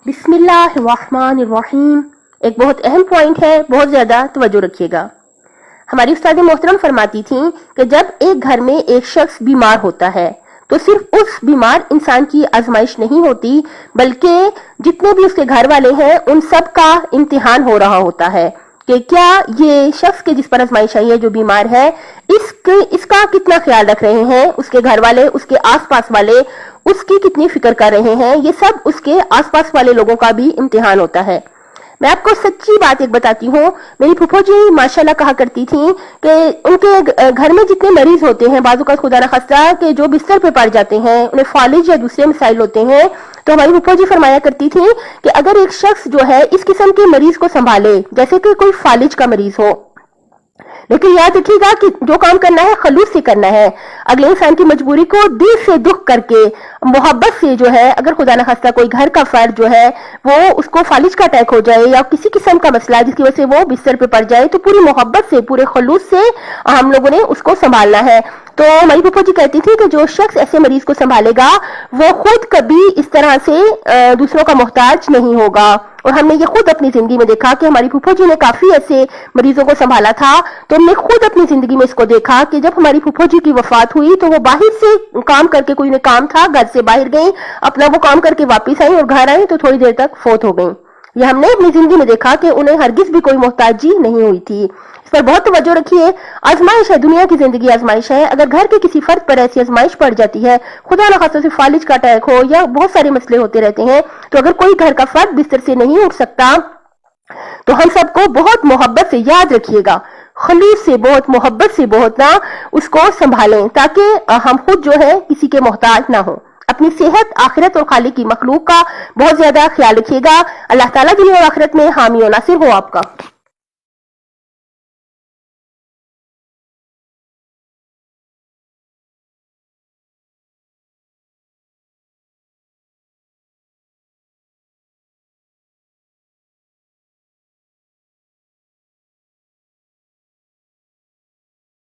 बिस्मिल्लाहिर्रहमानिर्रहीम। एक बहुत अहम पॉइंट है, बहुत ज्यादा तवज्जो रखिएगा। हमारी उस्ताद मोहतरम फरमाती थी कि जब एक घर में एक शख्स बीमार होता है तो सिर्फ उस बीमार इंसान की आजमाइश नहीं होती, बल्कि जितने भी उसके घर वाले हैं उन सब का इम्तिहान हो रहा होता है कि क्या ये शख्स के जिस पर आजमाइश आई है, जो बीमार है, इसका कितना ख्याल रख रहे हैं उसके घर वाले, उसके आसपास वाले, उसकी कितनी फिक्र कर रहे हैं। ये सब उसके आसपास वाले लोगों का भी इम्तिहान होता है। मैं आपको सच्ची बात एक बताती हूँ। मेरी फूफो जी माशाल्लाह कहा करती थी कि उनके घर में जितने मरीज होते हैं, बाजू का खुदा न खास्ता के जो बिस्तर पे पड़ जाते हैं, उन्हें फालिज या दूसरे मसाइल होते हैं, तो हमारी फूफो जी फरमाया करती थी कि अगर एक शख्स जो है इस किस्म के मरीज को संभाले, जैसे कि कोई फालिज का मरीज हो, लेकिन याद रखिएगा कि जो काम करना है खलूस से करना है। अगले इंसान की मजबूरी को दिल से दुख करके, मोहब्बत से जो है, अगर खुदा न खास्ता कोई घर का फर्द जो है वो उसको फालिज का अटैक हो जाए या किसी किस्म का मसला जिसकी वजह से वो बिस्तर पे पड़ जाए, तो पूरी मोहब्बत से, पूरे खलूस से हम लोगों ने उसको संभालना है। तो हमारी फूफो जी कहती थी कि जो शख्स ऐसे मरीज को संभालेगा वो खुद कभी इस तरह से दूसरों का मोहताज नहीं होगा। और हमने ये खुद अपनी जिंदगी में देखा कि हमारी फूफो जी ने काफी ऐसे मरीजों को संभाला था। तो हमने खुद अपनी जिंदगी में इसको देखा कि जब हमारी फूफो जी की वफात हुई तो वो बाहर से काम करके, कोई उन्हें काम था, घर से बाहर गई, अपना वो काम करके वापस आई और घर आई तो थोड़ी देर तक फौत हो गई। ये हमने अपनी जिंदगी में देखा कि उन्हें हरगिज भी कोई मोहताजी नहीं हुई थी। इस पर बहुत तवज्जो रखिए। आजमाइश है, दुनिया की जिंदगी आजमाइश है। अगर घर के किसी फर्द पर ऐसी आजमाइश पड़ जाती है, खुदा न खास्ता से फालिज का अटैक हो या बहुत सारे मसले होते रहते हैं, तो अगर कोई घर का फर्द बिस्तर से नहीं उठ सकता तो हम सबको बहुत मोहब्बत से, याद रखिएगा, खलूस से, बहुत मोहब्बत से, बहुत ना उसको संभालें, ताकि हम खुद जो है किसी के मोहताज ना हो। अपनी सेहत, आखिरत और खालिक की मखलूक का बहुत ज्यादा ख्याल रखिएगा। अल्लाह ताला दुनिया और आखिरत में हामी और नासिर हो आपका।